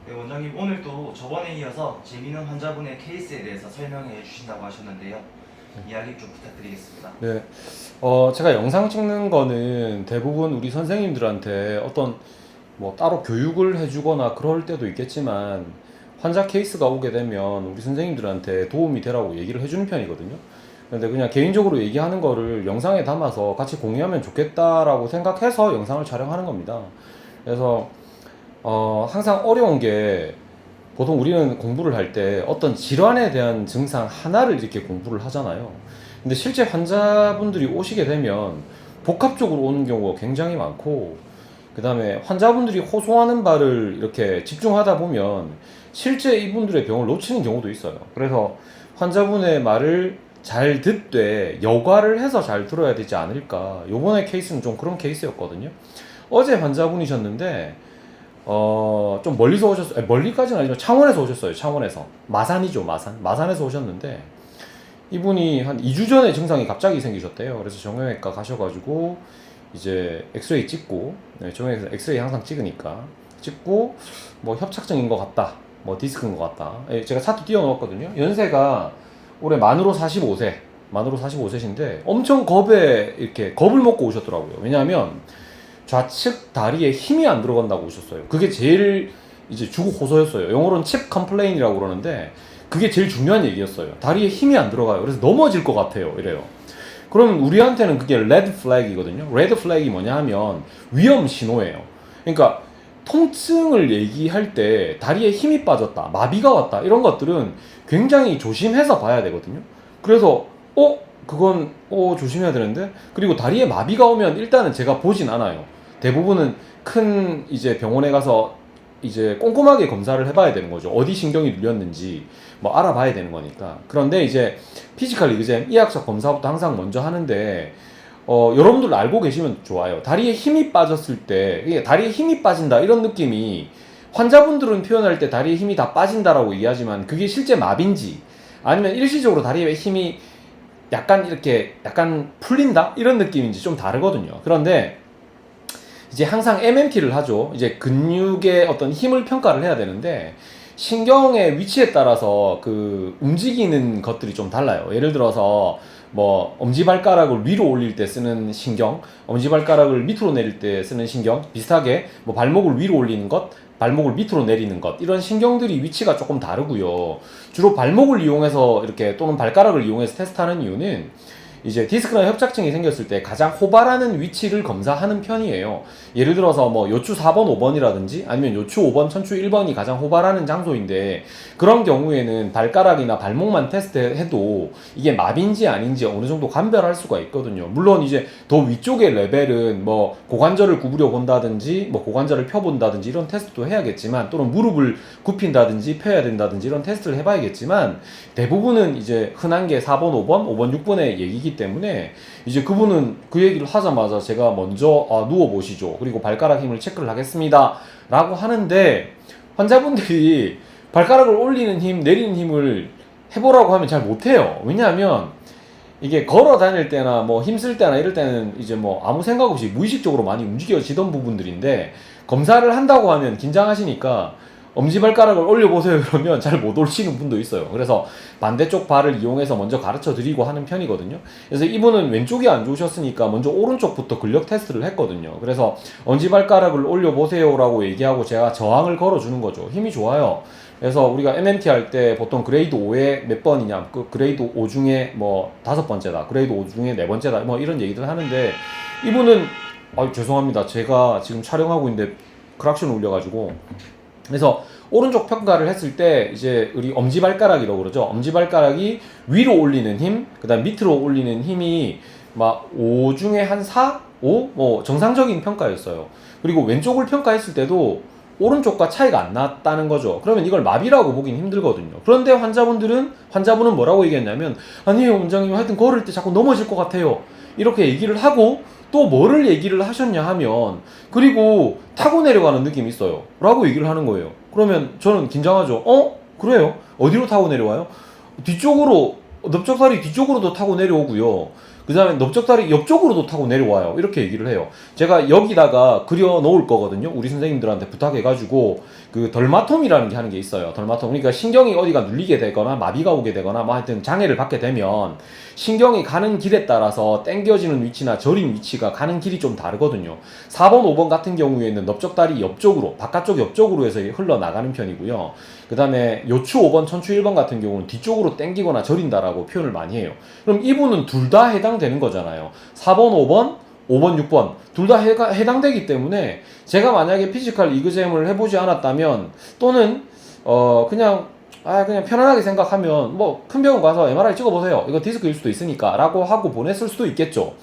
네, 원장님 오늘 또 저번에 이어서 재미있는 환자분의 케이스에 대해서 설명해 주신다고 하셨는데요. 이야기 좀 부탁드리겠습니다. 네. 제가 영상 찍는 거는 대부분 우리 선생님들한테 어떤 뭐 따로 교육을 해주거나 그럴 때도 있겠지만 환자 케이스가 오게 되면 우리 선생님들한테 도움이 되라고 얘기를 해주는 편이거든요. 근데 그냥 개인적으로 얘기하는 거를 영상에 담아서 같이 공유하면 좋겠다라고 생각해서 영상을 촬영하는 겁니다. 그래서 항상 어려운 게 보통 우리는 공부를 할 때 어떤 질환에 대한 증상 하나를 이렇게 공부를 하잖아요. 근데 실제 환자분들이 오시게 되면 복합적으로 오는 경우가 굉장히 많고, 그 다음에 환자분들이 호소하는 바를 이렇게 집중하다 보면 실제 이분들의 병을 놓치는 경우도 있어요. 그래서 환자분의 말을 잘 듣되 여과를 해서 잘 들어야 되지 않을까. 요번에 케이스는 좀 그런 케이스였거든요. 어제 환자분이셨는데 좀 멀리서 오셨어요. 아니, 멀리까지는 아니지만 창원에서 오셨어요. 창원에서. 마산이죠, 마산. 마산에서 오셨는데 이분이 한 2주 전에 증상이 갑자기 생기셨대요. 그래서 정형외과 가셔가지고 이제 엑스레이 찍고, 네, 정형외과에서 엑스레이 항상 찍으니까 찍고 뭐 협착증인 것 같다, 뭐 디스크인 것 같다. 예, 제가 차트 띄워놓았거든요. 연세가 올해 만으로 45세, 만으로 45세신데 엄청 이렇게 겁을 먹고 오셨더라고요. 왜냐하면 좌측 다리에 힘이 안 들어간다고 오셨어요. 그게 제일 이제 주고 호소였어요. 영어로는 칩 컴플레인이라고 그러는데 그게 제일 중요한 얘기였어요. 다리에 힘이 안 들어가요. 그래서 넘어질 것 같아요. 이래요. 그럼 우리한테는 그게 레드 플래그이거든요. 레드 플래그이 뭐냐 하면 위험 신호예요. 그러니까 통증을 얘기할 때 다리에 힘이 빠졌다, 마비가 왔다, 이런 것들은 굉장히 조심해서 봐야 되거든요. 그래서 그건 조심해야 되는데, 그리고 다리에 마비가 오면 일단은 제가 보진 않아요. 대부분은 큰 이제 병원에 가서 이제 꼼꼼하게 검사를 해봐야 되는 거죠. 어디 신경이 눌렸는지 뭐 알아봐야 되는 거니까. 그런데 이제 피지컬 리그잼 이학적 검사부터 항상 먼저 하는데, 여러분들 알고 계시면 좋아요. 다리에 힘이 빠졌을 때, 이게 다리에 힘이 빠진다 이런 느낌이, 환자분들은 표현할 때 다리에 힘이 다 빠진다라고 얘기하지만 그게 실제 마비인지 아니면 일시적으로 다리에 힘이 약간 풀린다 이런 느낌인지 좀 다르거든요. 그런데 이제 항상 MMT를 하죠. 이제 근육의 어떤 힘을 평가를 해야 되는데 신경의 위치에 따라서 그 움직이는 것들이 좀 달라요. 예를 들어서 뭐 엄지발가락을 위로 올릴 때 쓰는 신경, 엄지발가락을 밑으로 내릴 때 쓰는 신경, 비슷하게 뭐 발목을 위로 올리는 것, 발목을 밑으로 내리는 것, 이런 신경들이 위치가 조금 다르고요. 주로 발목을 이용해서 이렇게 또는 발가락을 이용해서 테스트하는 이유는 이제 디스크나 협착증이 생겼을 때 가장 호발하는 위치를 검사하는 편이에요. 예를 들어서 뭐 요추 4번, 5번이라든지 아니면 요추 5번, 천추 1번이 가장 호발하는 장소인데, 그런 경우에는 발가락이나 발목만 테스트해도 이게 마비인지 아닌지 어느 정도 감별할 수가 있거든요. 물론 이제 더 위쪽의 레벨은 뭐 고관절을 구부려 본다든지 뭐 고관절을 펴 본다든지 이런 테스트도 해야겠지만, 또는 무릎을 굽힌다든지 펴야 된다든지 이런 테스트를 해봐야겠지만, 대부분은 이제 흔한 게 4번, 5번, 5번, 6번의 얘기이기 때문에 이제 그분은 그 얘기를 하자마자 제가 먼저 누워보시죠, 그리고 발가락 힘을 체크를 하겠습니다 라고 하는데, 환자분들이 발가락을 올리는 힘, 내리는 힘을 해보라고 하면 잘 못해요. 왜냐하면 이게 걸어 다닐 때나 뭐 힘쓸 때나 이럴 때는 이제 뭐 아무 생각 없이 무의식적으로 많이 움직여지던 부분들인데, 검사를 한다고 하면 긴장하시니까 엄지발가락을 올려보세요 그러면 잘 못 올리시는 분도 있어요. 그래서 반대쪽 발을 이용해서 먼저 가르쳐 드리고 하는 편이거든요. 그래서 이분은 왼쪽이 안 좋으셨으니까 먼저 오른쪽부터 근력 테스트를 했거든요. 그래서 엄지발가락을 올려보세요 라고 얘기하고 제가 저항을 걸어주는 거죠. 힘이 좋아요. 그래서 우리가 MMT 할 때 보통 그레이드 5에 몇 번이냐, 그 그레이드 5 중에 뭐 5번째다, 그레이드 5 중에 4번째다, 뭐 이런 얘기들 하는데, 이분은 죄송합니다, 제가 지금 촬영하고 있는데 크락션 울려가지고. 그래서 오른쪽 평가를 했을 때 이제 우리 엄지발가락이라고 그러죠. 엄지발가락이 위로 올리는 힘, 그 다음 밑으로 올리는 힘이 막 5 중에 한 4? 5? 뭐 정상적인 평가였어요. 그리고 왼쪽을 평가했을 때도 오른쪽과 차이가 안 났다는 거죠. 그러면 이걸 마비라고 보긴 힘들거든요. 그런데 환자분은 뭐라고 얘기했냐면, 아니에요 원장님, 하여튼 걸을 때 자꾸 넘어질 것 같아요 이렇게 얘기를 하고, 또 뭐를 얘기를 하셨냐 하면, 그리고 타고 내려가는 느낌이 있어요 라고 얘기를 하는 거예요. 그러면 저는 긴장하죠. 그래요? 어디로 타고 내려와요? 뒤쪽으로, 넓적다리 뒤쪽으로도 타고 내려오고요. 그 다음에 넓적다리 옆쪽으로도 타고 내려와요. 이렇게 얘기를 해요. 제가 여기다가 그려 놓을 거거든요. 우리 선생님들한테 부탁해가지고 그 덜마톰이라는 게 하는 게 있어요. 덜마톰. 그러니까 신경이 어디가 눌리게 되거나 마비가 오게 되거나 뭐 하여튼 장애를 받게 되면 신경이 가는 길에 따라서 당겨지는 위치나 저린 위치가 가는 길이 좀 다르거든요. 4번, 5번 같은 경우에는 넓적다리 옆쪽으로, 바깥쪽 옆쪽으로 해서 흘러나가는 편이고요. 그 다음에 요추 5번, 천추 1번 같은 경우는 뒤쪽으로 당기거나 저린다라고 표현을 많이 해요. 그럼 이분은 둘 다 해당되는 거잖아요. 4번, 5번, 5번, 6번 둘 다 해당되기 때문에 제가 만약에 피지컬 이그잼을 해보지 않았다면 또는 그냥 편안하게 생각하면 뭐 큰 병원 가서 MRI 찍어보세요. 이거 디스크일 수도 있으니까 라고 하고 보냈을 수도 있겠죠.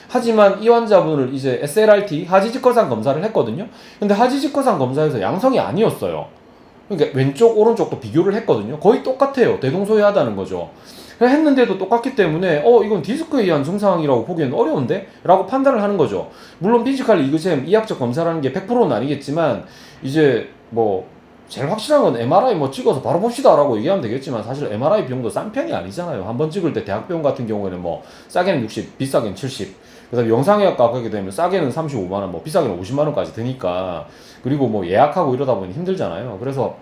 하지만 이 환자분을 이제 SLRT 하지직거상 검사를 했거든요. 근데 하지직거상 검사에서 양성이 아니었어요. 그러니까 왼쪽 오른쪽도 비교를 했거든요. 거의 똑같아요. 대동소이하다는 거죠. 했는데도 똑같기 때문에 이건 디스크에 의한 증상이라고 보기에는 어려운데? 라고 판단을 하는 거죠. 물론 피지컬 이그잼 이학적 검사라는 게 100%는 아니겠지만 이제 뭐 제일 확실한 건 MRI 뭐 찍어서 바로 봅시다 라고 얘기하면 되겠지만 사실 MRI 비용도 싼 편이 아니잖아요. 한번 찍을 때 대학병원 같은 경우에는 뭐 싸게는 60, 비싸게는 70. 그다음에 영상의학과 가게 되면 싸게는 35만원, 뭐 비싸게는 50만원까지 드니까 그리고 뭐 예약하고 이러다 보니 힘들잖아요. 그래서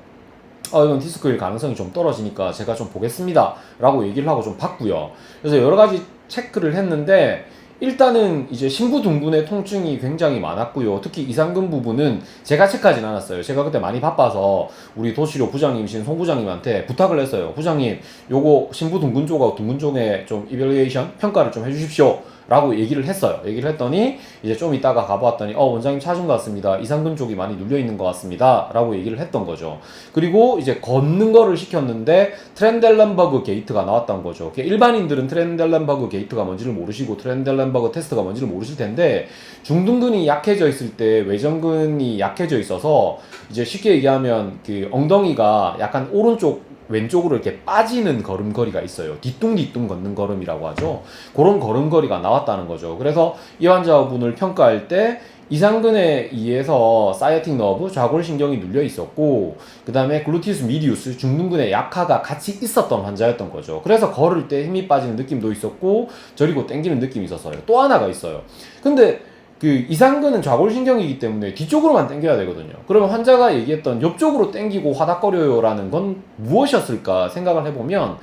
이건 디스크일 가능성이 좀 떨어지니까 제가 좀 보겠습니다 라고 얘기를 하고 좀 봤고요. 그래서 여러 가지 체크를 했는데 일단은 이제 심부둥근의 통증이 굉장히 많았고요. 특히 이상근 부분은 제가 체크하진 않았어요. 제가 그때 많이 바빠서 우리 도시료 부장님이신 송 부장님한테 부탁을 했어요. 부장님, 요거 심부둥근 쪽하고 둥근 쪽에 좀 이밸리에이션 평가를 좀 해주십시오 라고 얘기를 했어요. 얘기를 했더니 이제 좀 이따가 가보았더니 원장님 찾은 것 같습니다. 이상근 쪽이 많이 눌려있는 것 같습니다 라고 얘기를 했던 거죠. 그리고 이제 걷는 거를 시켰는데 트렌델렌버그 게이트가 나왔던 거죠. 일반인들은 트렌델렌버그 게이트가 뭔지를 모르시고 트렌델렌버그 테스트가 뭔지를 모르실 텐데 중둔근이 약해져 있을 때 외전근이 약해져 있어서 이제 쉽게 얘기하면 그 엉덩이가 약간 오른쪽 왼쪽으로 이렇게 빠지는 걸음걸이가 있어요. 뒤뚱뒤뚱 걷는 걸음이라고 하죠. 그런 걸음걸이가 나왔다는 거죠. 그래서 이 환자분을 평가할 때 이상근에 의해서 사이어틱 너브, 좌골신경이 눌려 있었고 그 다음에 글루티우스 미디우스, 중둔근의 약화가 같이 있었던 환자였던 거죠. 그래서 걸을 때 힘이 빠지는 느낌도 있었고 저리고 당기는 느낌이 있었어요. 또 하나가 있어요. 근데 그 이상근은 좌골신경이기 때문에 뒤쪽으로만 당겨야 되거든요. 그러면 환자가 얘기했던 옆쪽으로 당기고 화닥거려요 라는 건 무엇이었을까 생각을 해보면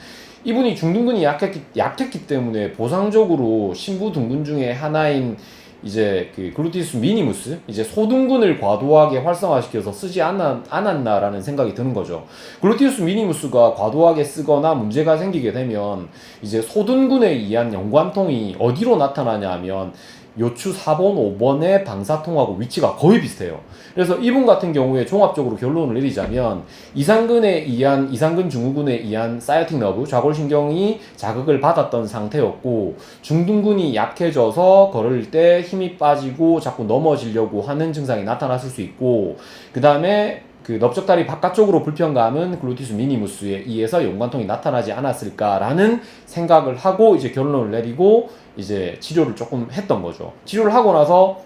이분이 중둔근이 약했기 때문에 보상적으로 심부둥근 중에 하나인 이제 그 글루티우스 미니무스, 이제 소둔근을 과도하게 활성화시켜서 쓰지 않았나라는 생각이 드는 거죠. 글루티우스 미니무스가 과도하게 쓰거나 문제가 생기게 되면 이제 소둔근에 의한 연관통이 어디로 나타나냐 하면 요추 4번, 5번의 방사통하고 위치가 거의 비슷해요. 그래서 이분 같은 경우에 종합적으로 결론을 내리자면 이상근 증후군에 의한 사이어틱 너브, 좌골신경이 자극을 받았던 상태였고 중둔근이 약해져서 걸을 때 힘이 빠지고 자꾸 넘어지려고 하는 증상이 나타났을 수 있고 그 다음에 그 넓적다리 바깥쪽으로 불편감은 글루티우스 미니무스에 의해서 연관통이 나타나지 않았을까라는 생각을 하고 이제 결론을 내리고 이제 치료를 조금 했던 거죠. 치료를 하고 나서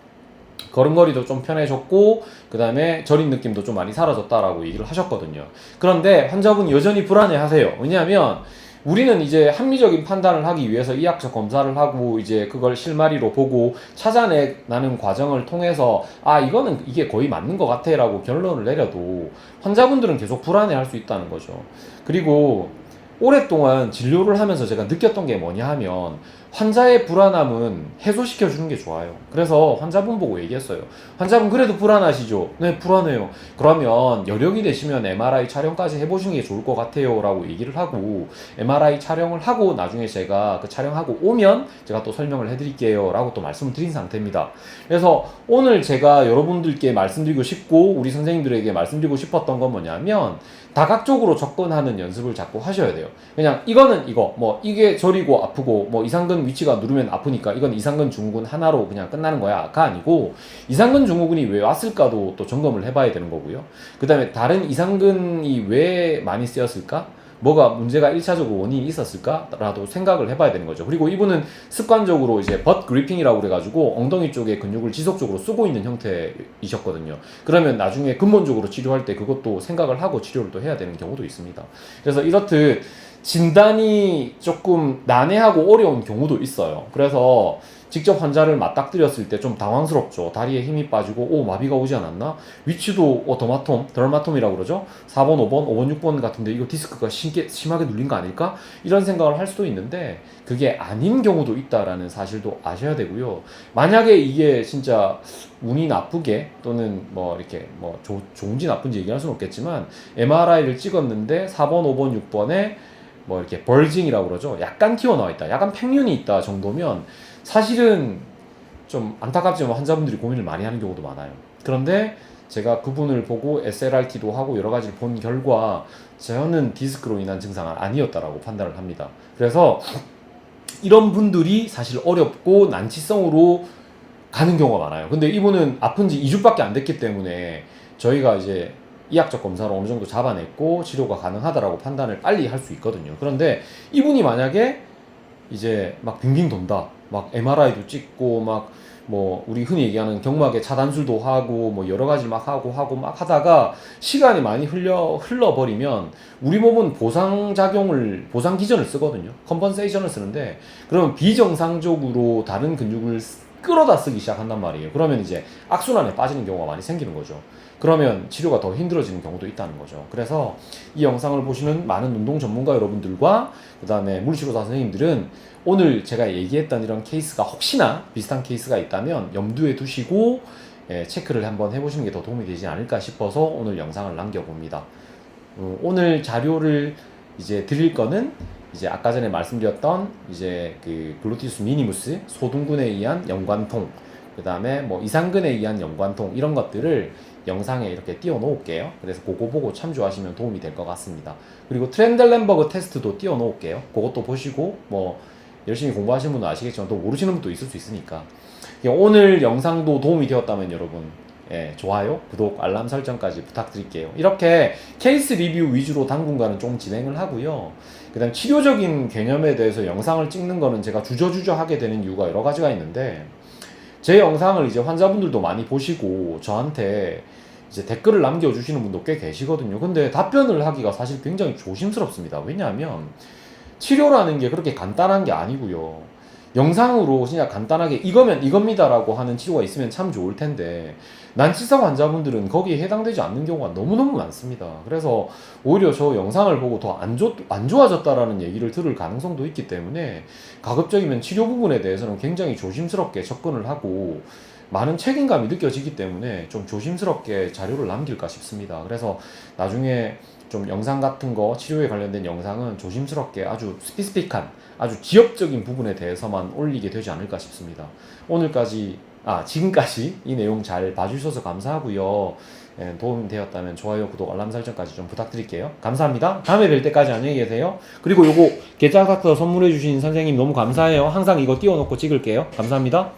걸음걸이도 좀 편해졌고 그 다음에 저린 느낌도 좀 많이 사라졌다라고 얘기를 하셨거든요. 그런데 환자분이 여전히 불안해하세요. 왜냐하면 우리는 이제 합리적인 판단을 하기 위해서 이학적 검사를 하고 이제 그걸 실마리로 보고 찾아내는 과정을 통해서 이거는 이게 거의 맞는 것 같아 라고 결론을 내려도 환자분들은 계속 불안해할 수 있다는 거죠. 그리고 오랫동안 진료를 하면서 제가 느꼈던 게 뭐냐 하면 환자의 불안함은 해소시켜 주는 게 좋아요. 그래서 환자분 보고 얘기했어요. 환자분 그래도 불안하시죠? 네, 불안해요. 그러면 여력이 되시면 MRI 촬영까지 해보시는 게 좋을 것 같아요 라고 얘기를 하고 MRI 촬영을 하고 나중에 제가 그 촬영하고 오면 제가 또 설명을 해드릴게요 라고 또 말씀을 드린 상태입니다. 그래서 오늘 제가 여러분들께 말씀드리고 싶고 우리 선생님들에게 말씀드리고 싶었던 건 뭐냐면 다각적으로 접근하는 연습을 자꾸 하셔야 돼요. 그냥 이거는 이거, 뭐 이게 저리고 아프고 뭐 이상근 위치가 누르면 아프니까 이건 이상근 증후군 하나로 그냥 끝나는 거야가 아니고 이상근 증후군이 왜 왔을까도 또 점검을 해봐야 되는 거고요. 그 다음에 다른 이상근이 왜 많이 쓰였을까? 뭐가 문제가 1차적으로 원인이 있었을까라도 생각을 해봐야 되는 거죠. 그리고 이분은 습관적으로 이제 벗 그리핑이라고 그래가지고 엉덩이 쪽에 근육을 지속적으로 쓰고 있는 형태이셨거든요. 그러면 나중에 근본적으로 치료할 때 그것도 생각을 하고 치료를 또 해야 되는 경우도 있습니다. 그래서 이렇듯 진단이 조금 난해하고 어려운 경우도 있어요. 그래서 직접 환자를 맞닥뜨렸을 때 좀 당황스럽죠. 다리에 힘이 빠지고 마비가 오지 않았나? 위치도 덜마톰이라고 그러죠. 4번, 5번, 5번, 6번 같은데 이거 디스크가 심하게 눌린 거 아닐까? 이런 생각을 할 수도 있는데 그게 아닌 경우도 있다라는 사실도 아셔야 되고요. 만약에 이게 진짜 운이 나쁘게 또는 뭐 이렇게 뭐 좋은지 나쁜지 얘기할 수는 없겠지만 MRI를 찍었는데 4번, 5번, 6번에 뭐 이렇게 벌징이라고 그러죠. 약간 튀어나와 있다. 약간 팽윤이 있다 정도면 사실은 좀 안타깝지만 환자분들이 고민을 많이 하는 경우도 많아요. 그런데 제가 그분을 보고 SLRT도 하고 여러 가지를 본 결과 저는 디스크로 인한 증상은 아니었다라고 판단을 합니다. 그래서 이런 분들이 사실 어렵고 난치성으로 가는 경우가 많아요. 근데 이분은 아픈 지 2주밖에 안 됐기 때문에 저희가 이제 이학적 검사로 어느 정도 잡아냈고 치료가 가능하다라고 판단을 빨리 할 수 있거든요. 그런데 이분이 만약에 이제 막 빙빙 돈다. 막 MRI도 찍고 막 뭐 우리 흔히 얘기하는 경막에 차단술도 하고 뭐 여러 가지 막 하고 막 하다가 시간이 많이 흘러버리면 우리 몸은 보상 기전을 쓰거든요. 컴펀세이션을 쓰는데 그러면 비정상적으로 다른 근육을 끌어다 쓰기 시작한단 말이에요. 그러면 이제 악순환에 빠지는 경우가 많이 생기는 거죠. 그러면 치료가 더 힘들어지는 경우도 있다는 거죠. 그래서 이 영상을 보시는 많은 운동 전문가 여러분들과 그 다음에 물리치료사 선생님들은 오늘 제가 얘기했던 이런 케이스가 혹시나 비슷한 케이스가 있다면 염두에 두시고 체크를 한번 해보시는 게 더 도움이 되지 않을까 싶어서 오늘 영상을 남겨봅니다. 오늘 자료를 이제 드릴 거는 이제 아까 전에 말씀드렸던 이제 그 글루티우스 미니무스 소둔근에 의한 연관통, 그 다음에 뭐 이상근에 의한 연관통 이런 것들을 영상에 이렇게 띄워 놓을게요. 그래서 그거 보고 참조하시면 도움이 될 것 같습니다. 그리고 트렌델렌버그 테스트도 띄워 놓을게요. 그것도 보시고 뭐 열심히 공부하시는 분은 아시겠지만 또 모르시는 분도 있을 수 있으니까 오늘 영상도 도움이 되었다면 여러분 좋아요, 구독, 알람 설정까지 부탁드릴게요. 이렇게 케이스 리뷰 위주로 당분간은 좀 진행을 하고요. 그 다음 치료적인 개념에 대해서 영상을 찍는 거는 제가 주저주저 하게 되는 이유가 여러 가지가 있는데 제 영상을 이제 환자분들도 많이 보시고 저한테 이제 댓글을 남겨주시는 분도 꽤 계시거든요. 근데 답변을 하기가 사실 굉장히 조심스럽습니다. 왜냐하면 치료라는 게 그렇게 간단한 게 아니고요. 영상으로 진짜 간단하게 이거면 이겁니다라고 하는 치료가 있으면 참 좋을 텐데 난치성 환자분들은 거기에 해당되지 않는 경우가 너무너무 많습니다. 그래서 오히려 저 영상을 보고 더 안 좋아졌다라는 얘기를 들을 가능성도 있기 때문에 가급적이면 치료 부분에 대해서는 굉장히 조심스럽게 접근을 하고 많은 책임감이 느껴지기 때문에 좀 조심스럽게 자료를 남길까 싶습니다. 그래서 나중에 좀 영상 같은 거 치료에 관련된 영상은 조심스럽게 아주 스피시픽한 아주 지역적인 부분에 대해서만 올리게 되지 않을까 싶습니다. 지금까지 이 내용 잘 봐주셔서 감사하고요. 도움이 되었다면 좋아요, 구독, 알람 설정까지 좀 부탁드릴게요. 감사합니다. 다음에 뵐 때까지 안녕히 계세요. 그리고 요거 게짜각서 선물해주신 선생님 너무 감사해요. 항상 이거 띄워놓고 찍을게요. 감사합니다.